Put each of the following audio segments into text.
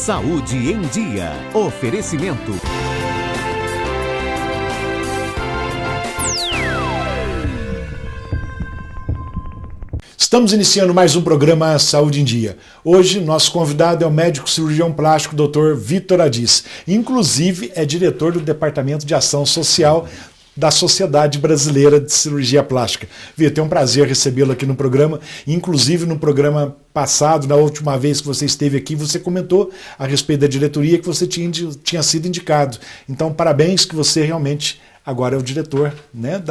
Saúde em Dia. Oferecimento. Estamos iniciando mais um programa Saúde em Dia. Hoje, nosso convidado é o médico cirurgião plástico Dr. Vitor Adis. Inclusive, é diretor do Departamento de Ação Social da Sociedade Brasileira de Cirurgia Plástica. Vitor, é um prazer recebê-lo aqui no programa. Inclusive, no programa passado, na última vez que você esteve aqui, você comentou a respeito da diretoria que você tinha sido indicado. Então, parabéns que você realmente agora é o diretor, né,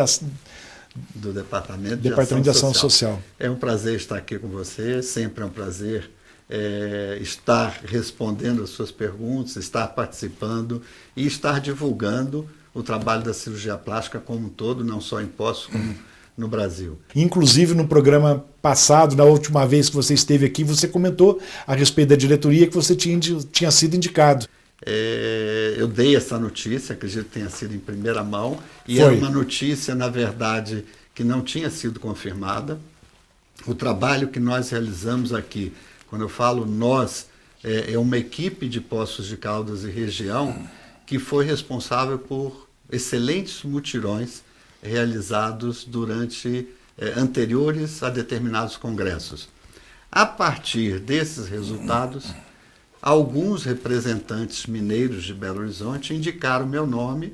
do Departamento de Ação Social. É um prazer estar aqui com você, sempre é um prazer estar respondendo as suas perguntas, estar participando e estar divulgando o trabalho da cirurgia plástica como um todo, não só em Poços, como no Brasil. Inclusive, no programa passado, na última vez que você esteve aqui, você comentou a respeito da diretoria que você tinha sido indicado. Eu dei essa notícia, acredito que tenha sido em primeira mão, e Foi. era uma notícia, na verdade, que não tinha sido confirmada. O trabalho que nós realizamos aqui, quando eu falo nós, é uma equipe de Poços de Caldas e região que foi responsável por excelentes mutirões realizados durante anteriores a determinados congressos. A partir desses resultados, alguns representantes mineiros de Belo Horizonte indicaram meu nome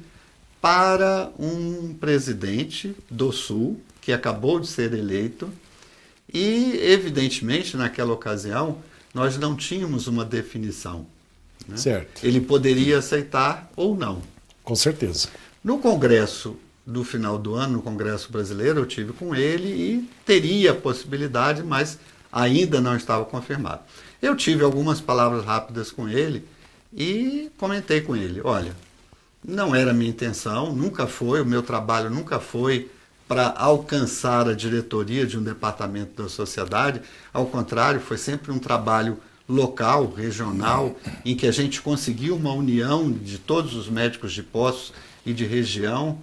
para um presidente do Sul, que acabou de ser eleito, e, evidentemente, naquela ocasião, nós não tínhamos uma definição, né? Certo. Ele poderia aceitar ou não. Com certeza. No congresso do final do ano, no Congresso Brasileiro, eu tive com ele e teria a possibilidade, mas ainda não estava confirmado. Eu tive algumas palavras rápidas com ele e comentei com ele, olha, não era minha intenção, nunca foi, o meu trabalho nunca foi para alcançar a diretoria de um departamento da sociedade, ao contrário, foi sempre um trabalho local, regional, em que a gente conseguiu uma união de todos os médicos de Poços e de região,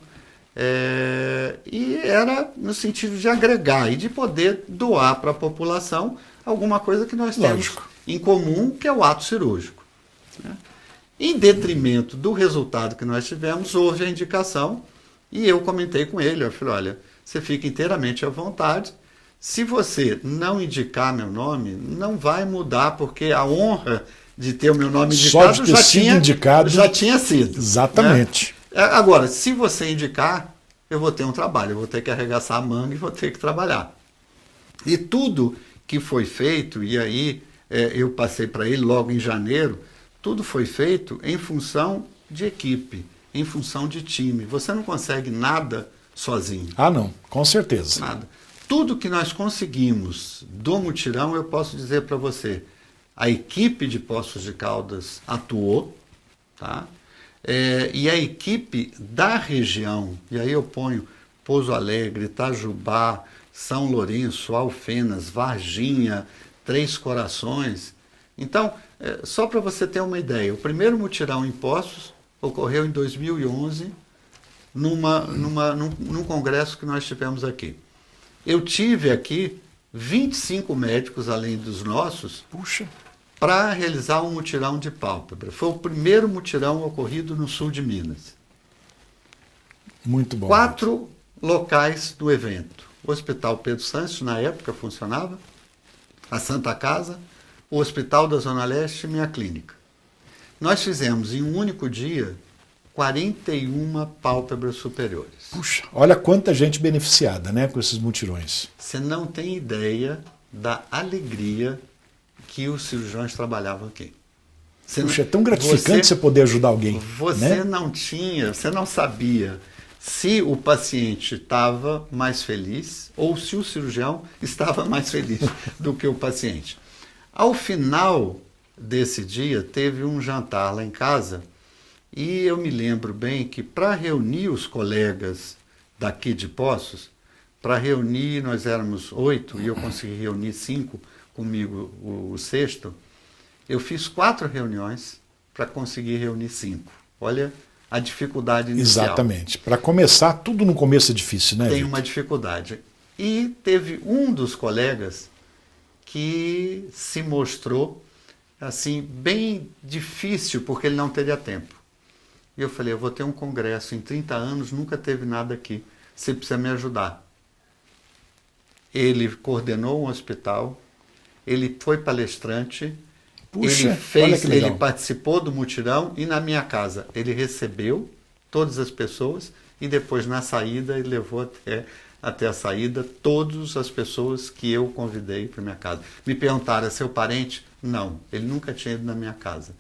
e era no sentido de agregar e de poder doar para a população alguma coisa que nós temos em comum, que é o ato cirúrgico, né? Em detrimento do resultado que nós tivemos, houve a indicação e eu comentei com ele, eu falei, olha, você fica inteiramente à vontade, se você não indicar meu nome, não vai mudar, porque a honra de ter o meu nome indicado já tinha sido. Exatamente. Né? Agora, se você indicar, eu vou ter um trabalho, eu vou ter que arregaçar a manga e vou ter que trabalhar. E tudo que foi feito, e aí eu passei para ele logo em janeiro, tudo foi feito em função de equipe, em função de time. Você não consegue nada sozinho. Ah, não, com certeza. Nada. Tudo que nós conseguimos do mutirão, eu posso dizer para você, a equipe de Poços de Caldas atuou, tá? E a equipe da região, e aí eu ponho Pouso Alegre, Itajubá, São Lourenço, Alfenas, Varginha, Três Corações. Então, só para você ter uma ideia, o primeiro mutirão em Poços ocorreu em 2011, num congresso que nós tivemos aqui. Eu tive aqui 25 médicos, além dos nossos, para realizar um mutirão de pálpebra. Foi o primeiro mutirão ocorrido no sul de Minas. Muito bom. 4 locais do evento. O Hospital Pedro Santos, na época, funcionava, a Santa Casa, o Hospital da Zona Leste e minha clínica. Nós fizemos, em um único dia, 41 pálpebras superiores. Puxa, olha quanta gente beneficiada, né, com esses mutirões. Você não tem ideia da alegria que os cirurgiões trabalhavam aqui. Puxa, é tão gratificante você poder ajudar alguém. Você não sabia se o paciente estava mais feliz ou se o cirurgião estava mais feliz do que o paciente. Ao final desse dia, teve um jantar lá em casa e eu me lembro bem que para reunir os colegas daqui de Poços, nós éramos 8 e eu consegui reunir 5, comigo o sexto, eu fiz 4 reuniões para conseguir reunir 5. Olha a dificuldade inicial. Exatamente. Para começar, tudo no começo é difícil, né, Tem Vitor? uma dificuldade. E teve um dos colegas que se mostrou assim, bem difícil, porque ele não teria tempo. E eu falei, eu vou ter um congresso em 30 anos, nunca teve nada aqui. Você precisa me ajudar. Ele coordenou um hospital, ele foi palestrante, Puxa, ele participou do mutirão e na minha casa ele recebeu todas as pessoas e depois na saída ele levou até a saída todas as pessoas que eu convidei para minha casa. Me perguntaram, é seu parente? Não, ele nunca tinha ido na minha casa.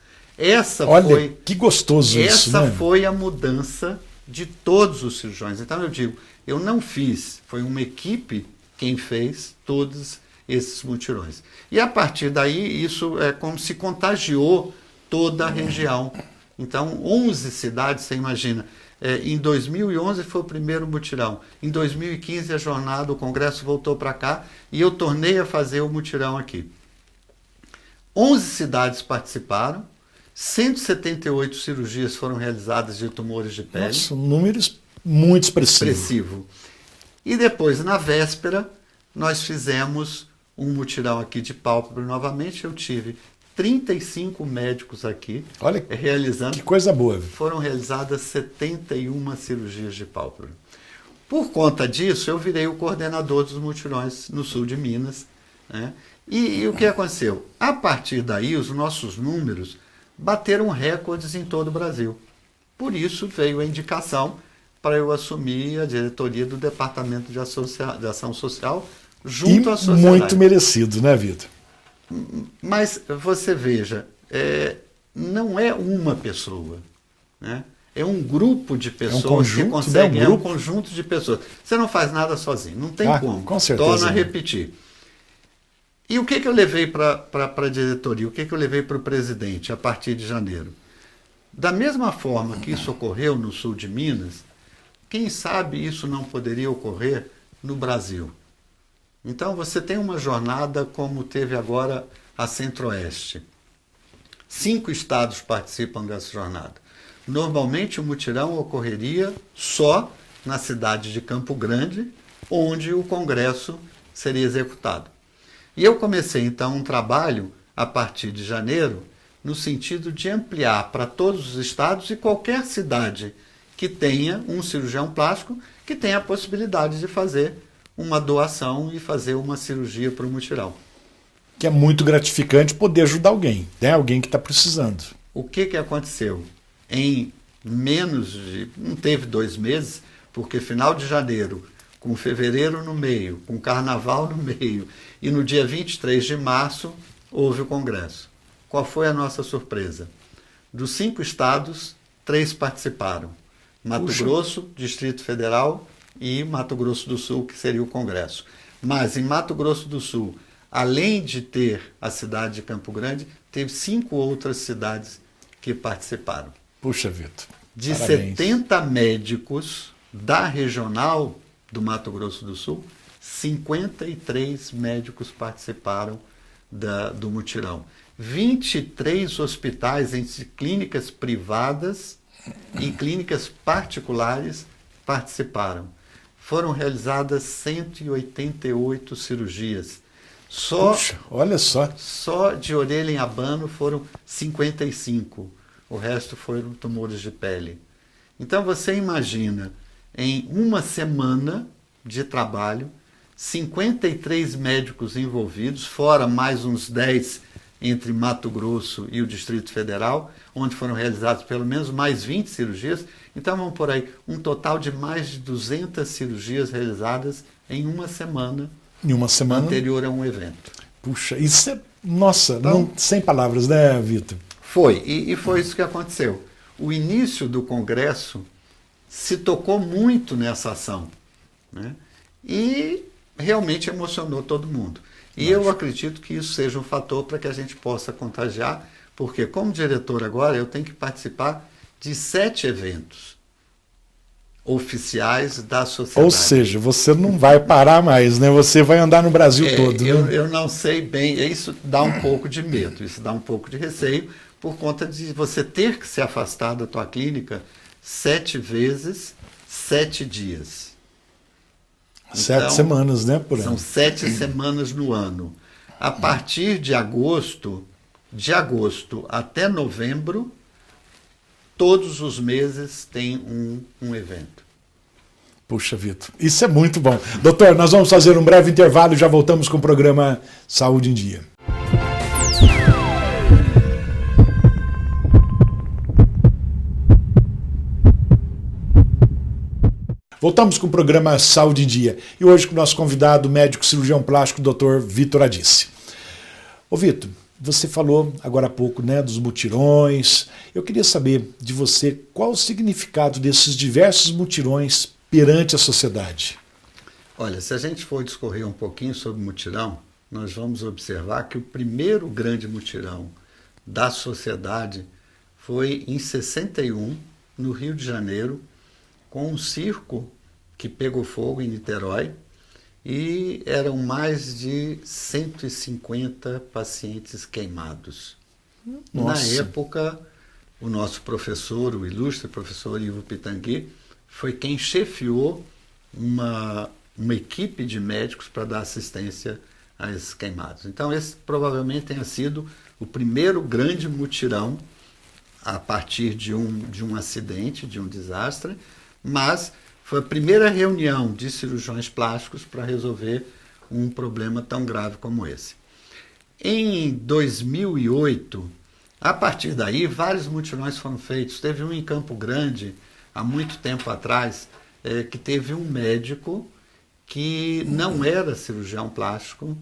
Que gostoso isso, né? Essa foi a mudança de todos os cirurgiões. Então eu digo, eu não fiz, foi uma equipe quem fez todos esses mutirões. E a partir daí, isso é como se contagiou toda a região. Então, 11 cidades, você imagina. Em 2011 foi o primeiro mutirão. Em 2015 a jornada, o congresso voltou para cá e eu tornei a fazer o mutirão aqui. 11 cidades participaram, 178 cirurgias foram realizadas de tumores de pele. Nossa, números muito expressivos. Expressivo. E depois, na véspera, nós fizemos um mutirão aqui de pálpebra novamente. Eu tive 35 médicos aqui realizando. Que coisa boa. Foram realizadas 71 cirurgias de pálpebra. Por conta disso, eu virei o coordenador dos mutirões no sul de Minas, né? E o que aconteceu? A partir daí, os nossos números bateram recordes em todo o Brasil. Por isso veio a indicação para eu assumir a diretoria do Departamento de Ação Social junto à sociedade. Muito merecido, né, Vitor? Mas você veja, não é uma pessoa, né? É um grupo de pessoas que conseguem, é um conjunto de pessoas. Você não faz nada sozinho, não tem como. Com certeza. Torna a repetir. E o que eu levei para a diretoria? O que eu levei para o presidente a partir de janeiro? Da mesma forma que isso ocorreu no sul de Minas, quem sabe isso não poderia ocorrer no Brasil? Então você tem uma jornada como teve agora a Centro-Oeste. 5 estados participam dessa jornada. Normalmente o mutirão ocorreria só na cidade de Campo Grande, onde o congresso seria executado. E eu comecei então um trabalho a partir de janeiro no sentido de ampliar para todos os estados e qualquer cidade que tenha um cirurgião plástico que tenha a possibilidade de fazer uma doação e fazer uma cirurgia para o mutirão. Que é muito gratificante poder ajudar alguém, né? Alguém que está precisando. O que aconteceu? Em menos de... não teve 2 meses, porque final de janeiro, com fevereiro no meio, com carnaval no meio, e no dia 23 de março houve o congresso. Qual foi a nossa surpresa? Dos 5 estados, 3 participaram. Mato Grosso, Distrito Federal e Mato Grosso do Sul, que seria o congresso. Mas em Mato Grosso do Sul, além de ter a cidade de Campo Grande, teve 5 outras cidades que participaram. Puxa, Vitor. De Parabéns. 70 médicos da regional do Mato Grosso do Sul, 53 médicos participaram do mutirão. 23 hospitais entre clínicas privadas e clínicas particulares participaram. Foram realizadas 188 cirurgias. Puxa, olha só. Só de orelha em abano foram 55. O resto foram tumores de pele. Então você imagina, em uma semana de trabalho, 53 médicos envolvidos, fora mais uns 10 entre Mato Grosso e o Distrito Federal, onde foram realizadas pelo menos mais 20 cirurgias. Então vamos por aí, um total de mais de 200 cirurgias realizadas em uma semana. Em uma semana anterior a um evento. Puxa, isso é... Nossa, então, sem palavras, né, Vitor? Foi, e foi isso que aconteceu. O início do Congresso se tocou muito nessa ação, né? E realmente emocionou todo mundo. E eu acredito que isso seja um fator para que a gente possa contagiar, porque como diretor agora eu tenho que participar de 7 eventos oficiais da sociedade. Ou seja, você não vai parar mais, né? Você vai andar no Brasil todo. Né? Eu não sei bem, isso dá um pouco de medo, isso dá um pouco de receio, por conta de você ter que se afastar da tua clínica 7 vezes, 7 dias. 7 semanas, né? Por são ano. 7 semanas no ano. A partir de agosto, de agosto até novembro, todos os meses tem um evento. Puxa, Vitor, isso é muito bom. Doutor, nós vamos fazer um breve intervalo e já voltamos com o programa Saúde em Dia. Voltamos com o programa Saúde em Dia e hoje com o nosso convidado, médico cirurgião plástico, Dr. Vitor Radice. Ô Vitor, você falou agora há pouco, né, dos mutirões. Eu queria saber de você qual o significado desses diversos mutirões perante a sociedade. Olha, se a gente for discorrer um pouquinho sobre mutirão, nós vamos observar que o primeiro grande mutirão da sociedade foi em 61, no Rio de Janeiro, com um circo que pegou fogo em Niterói e eram mais de 150 pacientes queimados. Nossa. Na época, o nosso professor, o ilustre professor Ivo Pitangui, foi quem chefiou uma equipe de médicos para dar assistência a esses queimados. Então, esse provavelmente tenha sido o primeiro grande mutirão a partir de um acidente, de um desastre, mas foi a primeira reunião de cirurgiões plásticos para resolver um problema tão grave como esse. Em 2008, a partir daí, vários mutirões foram feitos. Teve um em Campo Grande, há muito tempo atrás, que teve um médico que não era cirurgião plástico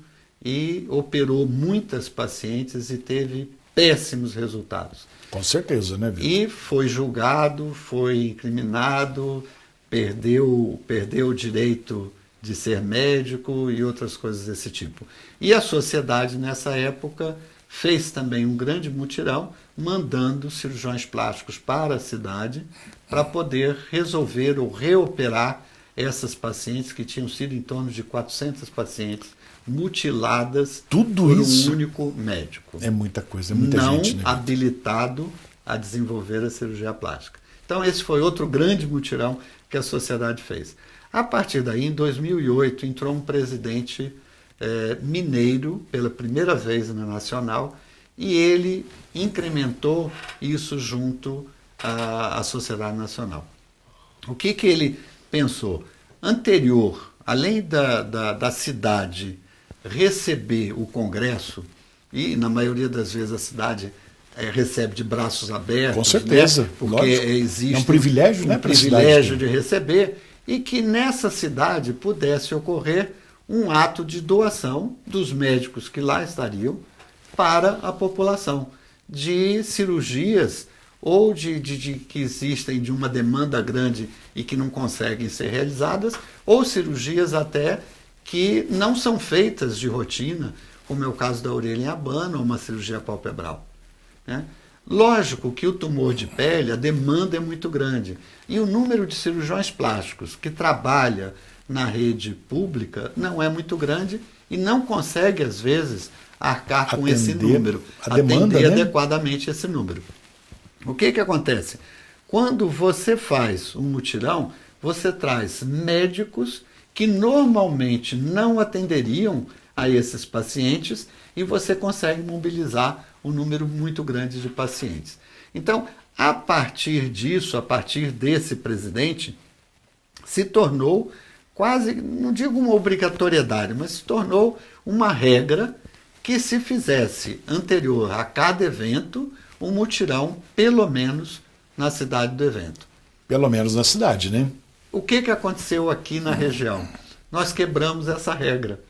e operou muitas pacientes e teve péssimos resultados. Com certeza, né, Vitor? E foi julgado, foi incriminado, perdeu o direito de ser médico e outras coisas desse tipo. E a sociedade, nessa época, fez também um grande mutirão, mandando cirurgiões plásticos para a cidade para poder resolver ou reoperar essas pacientes, que tinham sido em torno de 400 pacientes mutiladas Tudo por isso um único médico. é muita coisa, é muita não gente, né, Vitor? habilitado a desenvolver a cirurgia plástica. Então esse foi outro grande mutirão que a sociedade fez. A partir daí, em 2008, entrou um presidente mineiro, pela primeira vez na Nacional, e ele incrementou isso junto à Sociedade Nacional. O que ele pensou? Anterior, além da cidade receber o Congresso, e na maioria das vezes a cidade recebe de braços abertos, com certeza, né? Porque lógico. existe É um privilégio, né, um para a privilégio cidade. de receber, e que nessa cidade pudesse ocorrer um ato de doação dos médicos que lá estariam para a população, de cirurgias ou de que existem de uma demanda grande e que não conseguem ser realizadas, ou cirurgias até que não são feitas de rotina, como é o caso da orelha em abano ou uma cirurgia palpebral, né? Lógico que o tumor de pele, a demanda é muito grande, e o número de cirurgiões plásticos que trabalha na rede pública não é muito grande e não consegue, às vezes, arcar com esse número, demanda, atender né? adequadamente esse número. O que acontece? Quando você faz um mutirão, você traz médicos que normalmente não atenderiam a esses pacientes e você consegue mobilizar um número muito grande de pacientes. Então, a partir disso, a partir desse presidente, se tornou quase, não digo uma obrigatoriedade, mas se tornou uma regra que se fizesse anterior a cada evento, um mutirão, pelo menos, na cidade do evento. Pelo menos na cidade, né? O que aconteceu aqui na região? Nós quebramos essa regra.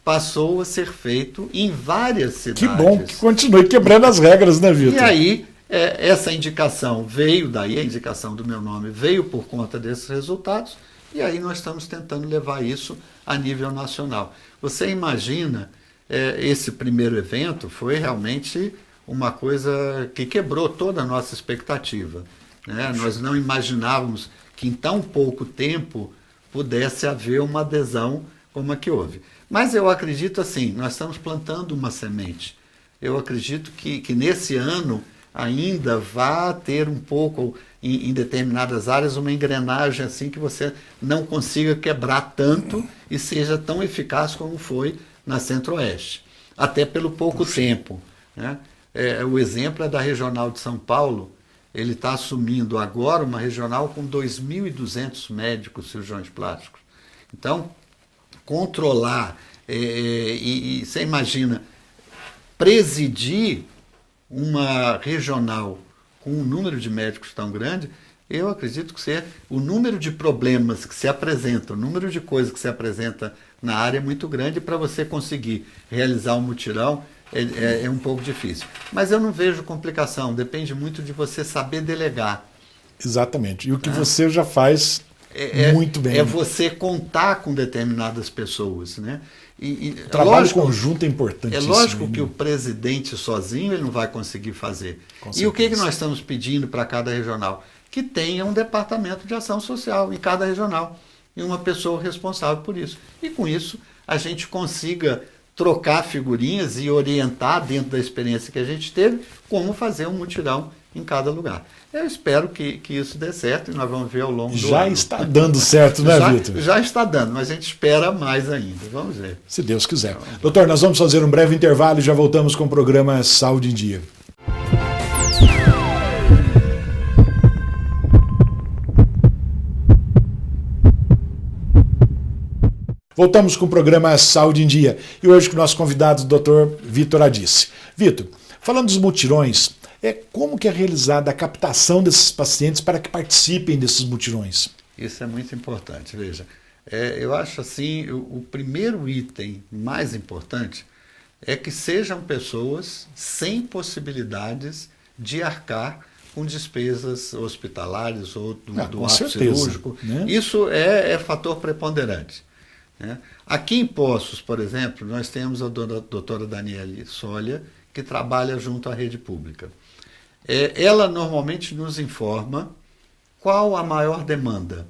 Passou a ser feito em várias cidades. Que bom que continue quebrando as regras, né, Vitor? E aí, essa indicação veio daí, a indicação do meu nome veio por conta desses resultados, e aí nós estamos tentando levar isso a nível nacional. Você imagina, esse primeiro evento foi realmente uma coisa que quebrou toda a nossa expectativa, né? Nós não imaginávamos que em tão pouco tempo pudesse haver uma adesão como a que houve. Mas eu acredito assim, nós estamos plantando uma semente. Eu acredito que nesse ano ainda vai ter um pouco, em determinadas áreas, uma engrenagem assim que você não consiga quebrar tanto e seja tão eficaz como foi na Centro-Oeste. Até pelo pouco tempo, né? o exemplo é da Regional de São Paulo. Ele está assumindo agora uma regional com 2.200 médicos cirurgiões plásticos. Então, controlar, e você imagina, presidir uma regional com um número de médicos tão grande, eu acredito que o número de problemas que se apresentam, o número de coisas que se apresenta na área é muito grande, para você conseguir realizar um mutirão é um pouco difícil. Mas eu não vejo complicação, depende muito de você saber delegar. Exatamente. E o que você já faz muito bem. É você contar com determinadas pessoas, né? O trabalho conjunto é importante. É lógico que o presidente sozinho ele não vai conseguir fazer. E o que nós estamos pedindo para cada regional? Que tenha um departamento de ação social em cada regional e uma pessoa responsável por isso. E com isso a gente consiga trocar figurinhas e orientar, dentro da experiência que a gente teve, como fazer um mutirão em cada lugar. Eu espero que isso dê certo e nós vamos ver ao longo do ano. Já está dando certo, né, Vitor? Já está dando, mas a gente espera mais ainda. Vamos ver. Se Deus quiser. Doutor, nós vamos fazer um breve intervalo e já voltamos com o programa Saúde em Dia. Voltamos com o programa Saúde em Dia. E hoje com o nosso convidado, o Dr. Vitor Radice. Vitor, falando dos mutirões, como que é realizada a captação desses pacientes para que participem desses mutirões? Isso é muito importante. Veja, eu acho assim, o primeiro item mais importante é que sejam pessoas sem possibilidades de arcar com despesas hospitalares ou do ato cirúrgico. Né? Isso é fator preponderante. Né? Aqui em Poços, por exemplo, nós temos a doutora Daniele Solia, que trabalha junto à rede pública. Ela normalmente nos informa qual a maior demanda.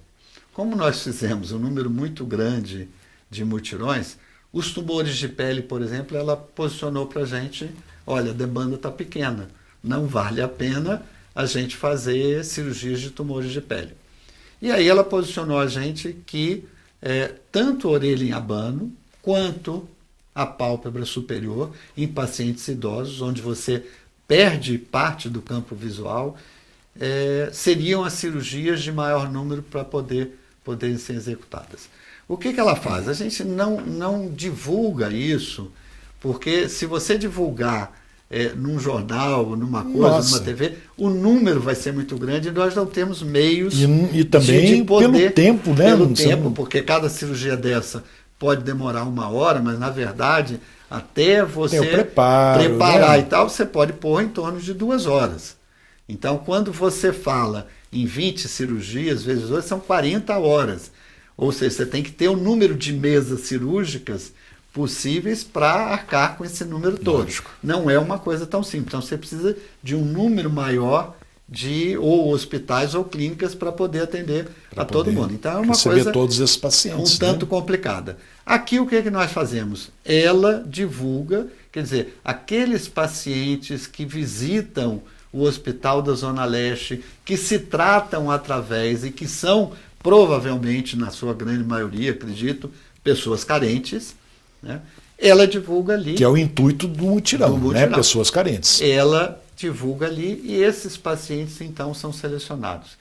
Como nós fizemos um número muito grande de mutirões, os tumores de pele, por exemplo, ela posicionou para a gente, olha, a demanda está pequena, não vale a pena a gente fazer cirurgias de tumores de pele. E aí ela posicionou a gente que tanto a orelha em abano, quanto a pálpebra superior em pacientes idosos, onde você perde parte do campo visual, seriam as cirurgias de maior número para poderem ser executadas. O que ela faz? A gente não divulga isso, porque se você divulgar num jornal, numa coisa, numa TV, o número vai ser muito grande e nós não temos meios e também de poder, pelo tempo, né? Pelo tempo, porque cada cirurgia dessa pode demorar 1 hora, mas na verdade, até você preparar, né? E tal, você pode pôr em torno de 2 horas. Então, quando você fala em 20 cirurgias, vezes 2, são 40 horas. Ou seja, você tem que ter o número de mesas cirúrgicas possíveis para arcar com esse número todo. Lógico. Não é uma coisa tão simples. Então, você precisa de um número maior de ou hospitais ou clínicas para poder atender a todo mundo. Então, é uma coisa todos esses pacientes, um tanto complicada. Aqui, o que é que nós fazemos? Ela divulga, quer dizer, aqueles pacientes que visitam o Hospital da Zona Leste, que se tratam através e que são, provavelmente, na sua grande maioria, acredito, pessoas carentes, né? Ela divulga ali. Que é o intuito do mutirão, né? Pessoas carentes. Ela divulga ali e esses pacientes, então, são selecionados.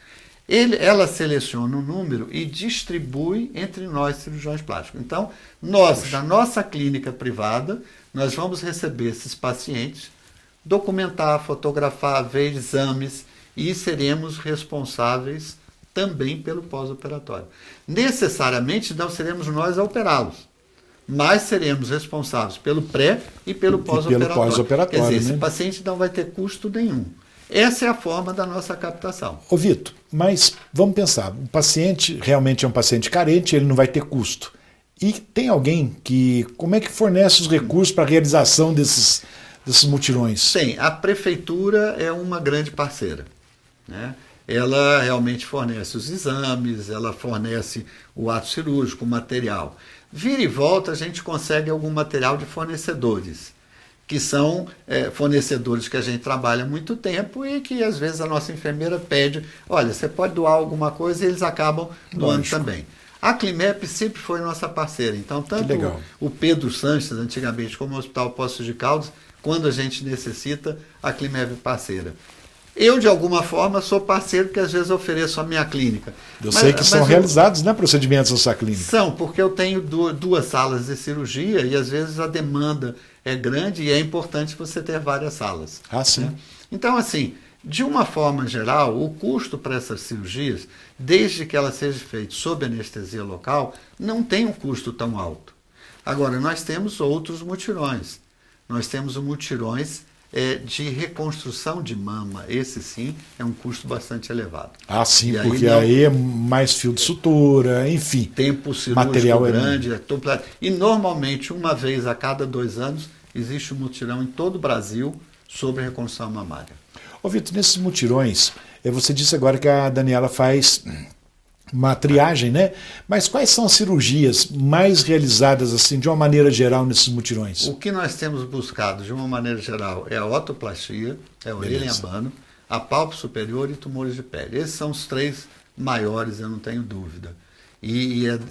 Ela seleciona um número e distribui entre nós, cirurgiões plásticos. Então, nós, da nossa clínica privada, nós vamos receber esses pacientes, documentar, fotografar, ver exames e seremos responsáveis também pelo pós-operatório. Necessariamente não seremos nós a operá-los, mas seremos responsáveis pelo pré e pelo pós-operatório. Quer dizer, esse paciente não vai ter custo nenhum. Essa é a forma da nossa captação. Ô Vitor, mas vamos pensar, o paciente realmente é um paciente carente, ele não vai ter custo. E tem alguém que, como é que fornece os recursos para a realização desses mutirões? Tem, a prefeitura é uma grande parceira, né? Ela realmente fornece os exames, ela fornece o ato cirúrgico, o material. Vira e volta, a gente consegue algum material de fornecedores, que são fornecedores que a gente trabalha há muito tempo e que às vezes a nossa enfermeira pede, olha, você pode doar alguma coisa e eles acabam doando também. A Climep sempre foi nossa parceira, então tanto o Pedro Sanches, antigamente, como o Hospital Poços de Caldas, quando a gente necessita, a Climeve parceira. Eu, de alguma forma, sou parceiro porque às vezes ofereço a minha clínica. Eu sei que são realizados, né, procedimentos na sua clínica. São, porque eu tenho duas salas de cirurgia e às vezes a demanda é grande e é importante você ter várias salas. Ah, sim. Né? Então, assim, de uma forma geral, o custo para essas cirurgias, desde que ela seja feita sob anestesia local, não tem um custo tão alto. Agora, nós temos outros mutirões. Nós temos o mutirões de reconstrução de mama. Esse sim é um custo bastante elevado. Ah, sim, e porque aí é mais fio de sutura, enfim. Tempo cirúrgico material grande. E normalmente, uma vez a cada 2 anos, existe um mutirão em todo o Brasil sobre reconstrução mamária. Ô Vitor, nesses mutirões, você disse agora que a Daniela faz uma triagem, né? Mas quais são as cirurgias mais realizadas, assim, de uma maneira geral, nesses mutirões? O que nós temos buscado, de uma maneira geral, é a otoplastia, é a orelha em abano, a pálpebra superior e tumores de pele. Esses são os 3 maiores, eu não tenho dúvida.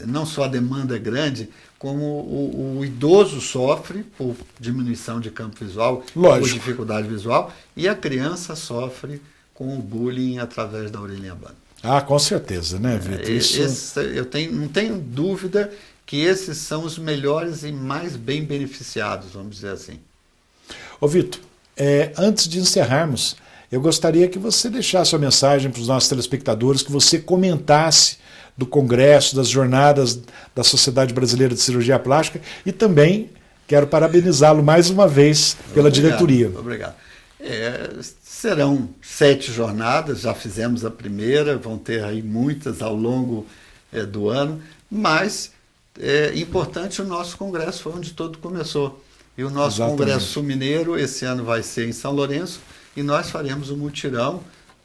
Não só a demanda é grande, como o idoso sofre por diminuição de campo visual, por dificuldade visual, e a criança sofre com o bullying através da orelha em abano. Ah, com certeza, né, Vitor? Não tenho dúvida que esses são os melhores e mais bem beneficiados, vamos dizer assim. Ô Vitor, antes de encerrarmos, eu gostaria que você deixasse uma mensagem para os nossos telespectadores, que você comentasse do Congresso, das jornadas da Sociedade Brasileira de Cirurgia Plástica, e também quero parabenizá-lo mais uma vez pela diretoria. Obrigado. Serão 7 jornadas, já fizemos a primeira, vão ter aí muitas ao longo do ano, mas é importante, o nosso congresso foi onde tudo começou. E o nosso Congresso Sul-Mineiro esse ano vai ser em São Lourenço, e nós faremos um mutirão,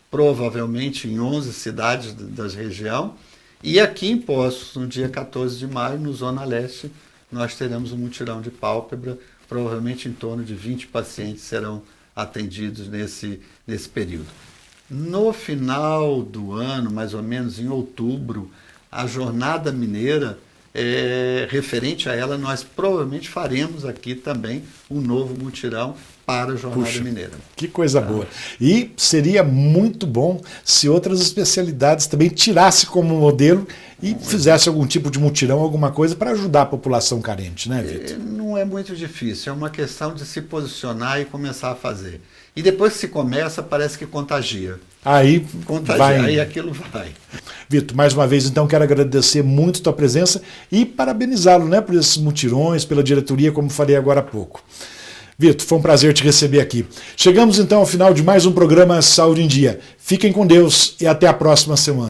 provavelmente em 11 cidades da região, e aqui em Poços, no dia 14 de maio, no Zona Leste, nós teremos um mutirão de pálpebra, provavelmente em torno de 20 pacientes serão atendidos nesse período. No final do ano, mais ou menos em outubro, a Jornada Mineira, referente a ela, nós provavelmente faremos aqui também um novo mutirão para a Jornada Mineira. Que coisa boa. E seria muito bom se outras especialidades também tirassem como modelo e fizessem algum tipo de mutirão, alguma coisa para ajudar a população carente, né, Vitor? Não é muito difícil, é uma questão de se posicionar e começar a fazer. E depois que se começa, parece que contagia. Aí aquilo vai. Vitor, mais uma vez, então, quero agradecer muito a tua presença e parabenizá-lo, né, por esses mutirões, pela diretoria, como falei agora há pouco. Vitor, foi um prazer te receber aqui. Chegamos então ao final de mais um programa Saúde em Dia. Fiquem com Deus e até a próxima semana.